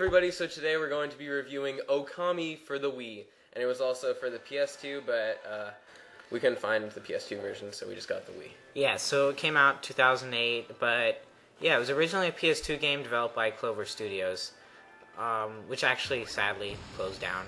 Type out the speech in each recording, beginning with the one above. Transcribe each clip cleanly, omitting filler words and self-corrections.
everybody, so today we're going to be reviewing Okami for the Wii, and it was also for the PS2, but we couldn't find the PS2 version, so we just got the Wii. Yeah, so it came out 2008, but yeah, it was originally a PS2 game developed by Clover Studios, which actually sadly closed down.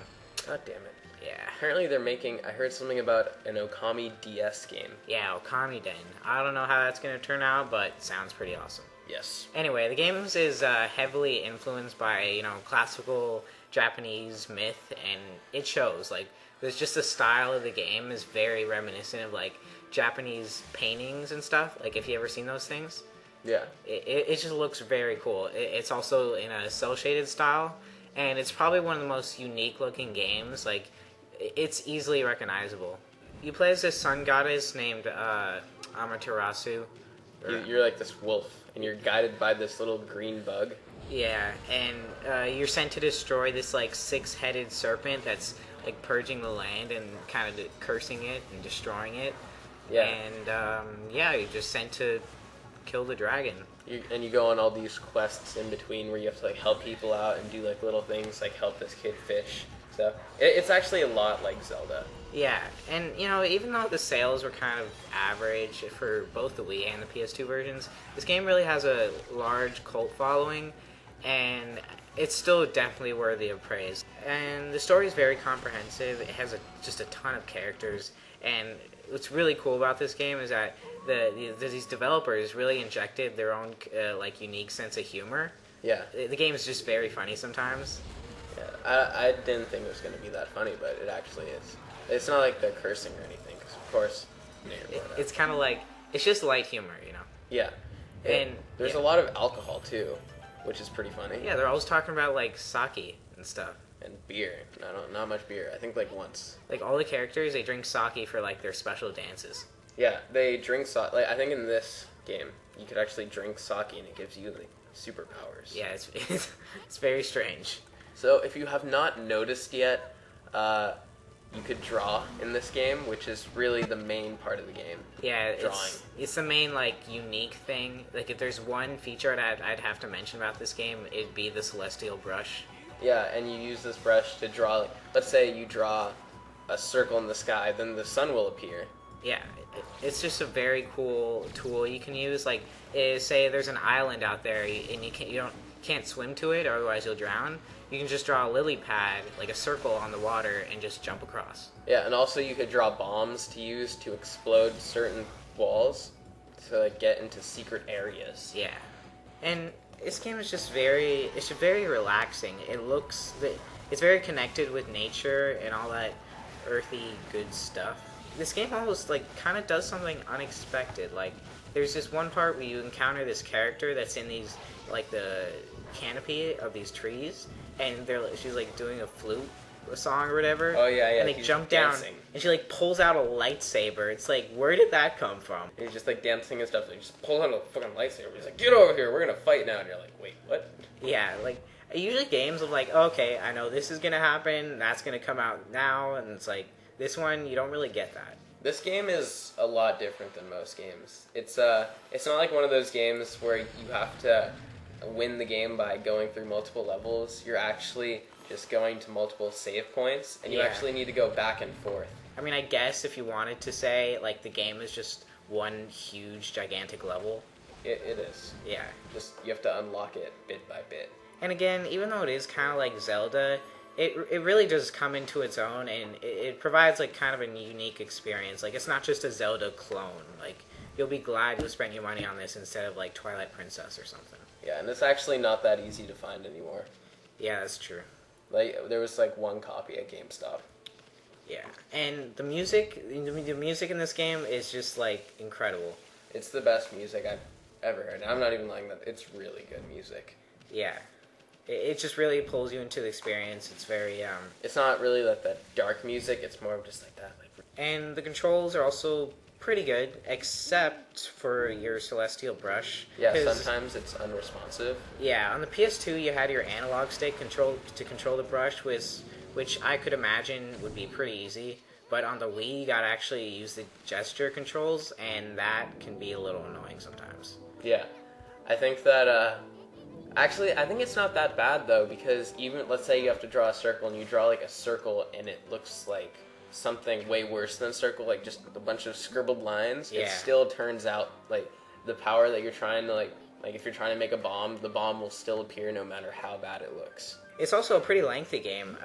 God damn it. Yeah. Apparently they're making, I heard something about an Okami DS game. Yeah, Okami Den. I don't know how that's going to turn out, but sounds pretty awesome. Yes. Anyway, the game is heavily influenced by, classical Japanese myth, and it shows. Like, there's just the style of the game is very reminiscent of, like, Japanese paintings and stuff. Like, if you ever seen those things? Yeah. It just looks very cool. It's also in a cel-shaded style, and it's probably one of the most unique-looking games. Like, it's easily recognizable. You play as this sun goddess named Amaterasu. You're like this wolf, and you're guided by this little green bug. Yeah, and you're sent to destroy this, like, six-headed serpent that's, like, purging the land and kind of cursing it and destroying it. Yeah. And, you're just sent to kill the dragon. You go on all these quests in between where you have to, like, help people out and do, like, little things, like help this kid fish. So it's actually a lot like Zelda. Yeah, and even though the sales were kind of average for both the Wii and the PS2 versions, this game really has a large cult following, and it's still definitely worthy of praise. And the story is very comprehensive. It has just a ton of characters, and what's really cool about this game is that these developers really injected their own unique sense of humor. Yeah. The game is just very funny sometimes. Yeah, I didn't think it was going to be that funny, but it actually is. It's not like the cursing or anything, because of course... It's kind of like... It's just light humor, Yeah. And there's a lot of alcohol, too, which is pretty funny. Yeah, they're always talking about, like, sake and stuff. And beer. Not much beer. I think, like, once. Like, all the characters, they drink sake for, like, their special dances. Yeah, they drink sake. Like, I think in this game, you could actually drink sake, and it gives you, like, superpowers. Yeah, it's very strange. So, if you have not noticed yet, you could draw in this game, which is really the main part of the game. Yeah, drawing. It's the main, like, unique thing. Like, if there's one feature that I'd have to mention about this game, it'd be the celestial brush. Yeah, and you use this brush to draw, like, let's say you draw a circle in the sky, then the sun will appear. Yeah, it's just a very cool tool you can use. Like, say there's an island out there, and you can't swim to it, or otherwise you'll drown. You can just draw a lily pad, like a circle on the water, and just jump across. Yeah, and also you could draw bombs to use to explode certain walls to, like, get into secret areas. Yeah, and this game is just very relaxing. It's very connected with nature and all that earthy good stuff. This game almost, like, kind of does something unexpected. Like, there's this one part where you encounter this character that's in these, like, the canopy of these trees, and she's, like, doing a song or whatever. Oh, yeah. And they jump down, and she, like, pulls out a lightsaber. It's like, where did that come from? And he's just, like, dancing and stuff. He just pulls out a fucking lightsaber. He's like, get over here, we're gonna fight now. And you're like, wait, what? Yeah, like, usually games of, like, okay, I know this is gonna happen, that's gonna come out now, and it's like, this one, you don't really get that. This game is a lot different than most games. It's not like one of those games where you have to win the game by going through multiple levels. You're actually just going to multiple save points, and you actually need to go back and forth. I mean, I guess if you wanted to say, like, the game is just one huge, gigantic level. It is. Yeah. Just, you have to unlock it bit by bit. And again, even though it is kind of like Zelda, it really does come into its own, and it provides, like, kind of a unique experience. Like, it's not just a Zelda clone. Like, you'll be glad you spent your money on this instead of, like, Twilight Princess or something. Yeah, and it's actually not that easy to find anymore. Yeah, that's true. Like, there was, like, one copy at GameStop. Yeah, and the music in this game is just, like, incredible. It's the best music I've ever heard. I'm not even lying, that it's really good music. Yeah. It just really pulls you into the experience. It's very, It's not really like that dark music, it's more of just like that. And the controls are also pretty good, except for your celestial brush. Yeah, sometimes it's unresponsive. Yeah, on the PS2 you had your analog stick to control the brush, which I could imagine would be pretty easy. But on the Wii, you gotta actually use the gesture controls, and that can be a little annoying sometimes. Yeah. I think that, Actually, I think it's not that bad though, because even let's say you have to draw a circle and you draw like a circle and it looks like something way worse than a circle, like just a bunch of scribbled lines. Yeah. It still turns out like the power that you're trying to like if you're trying to make a bomb, the bomb will still appear no matter how bad it looks. It's also a pretty lengthy game.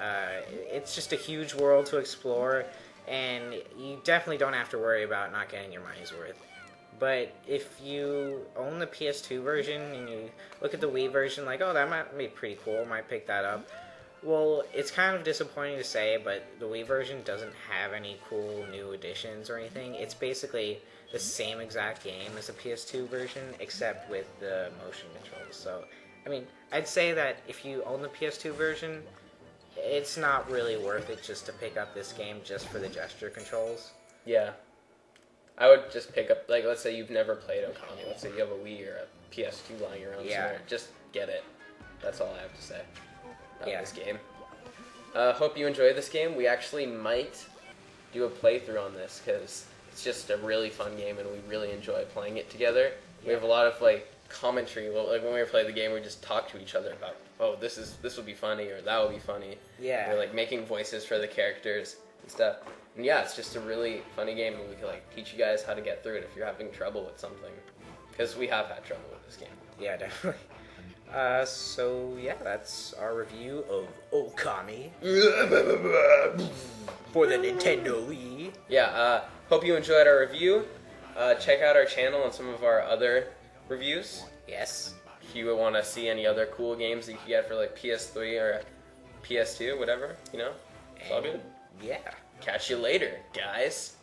It's just a huge world to explore, and you definitely don't have to worry about not getting your money's worth. But if you own the PS2 version and you look at the Wii version, like, oh, that might be pretty cool, might pick that up. Well, it's kind of disappointing to say, but the Wii version doesn't have any cool new additions or anything. It's basically the same exact game as the PS2 version, except with the motion controls. So, I mean, I'd say that if you own the PS2 version, it's not really worth it just to pick up this game just for the gesture controls. Yeah. I would just pick up, like, let's say you've never played Okami. Let's say you have a Wii or a PS2 lying around somewhere. Just get it. That's all I have to say about this game. Hope you enjoyed this game. We actually might do a playthrough on this because it's just a really fun game and we really enjoy playing it together. We have a lot of, like, commentary. Like, when we play the game, we just talk to each other about, oh, this will be funny or that will be funny. Yeah. We're, like, making voices for the characters and stuff. And yeah, it's just a really funny game, and we can like teach you guys how to get through it if you're having trouble with something, because we have had trouble with this game. Yeah, definitely. So yeah, that's our review of Okami for the Nintendo Wii. Yeah, hope you enjoyed our review. Check out our channel and some of our other reviews. Yes. If you want to see any other cool games that you can get for like PS3 or PS2, whatever, you know, it's all good. Yeah. Catch you later, guys.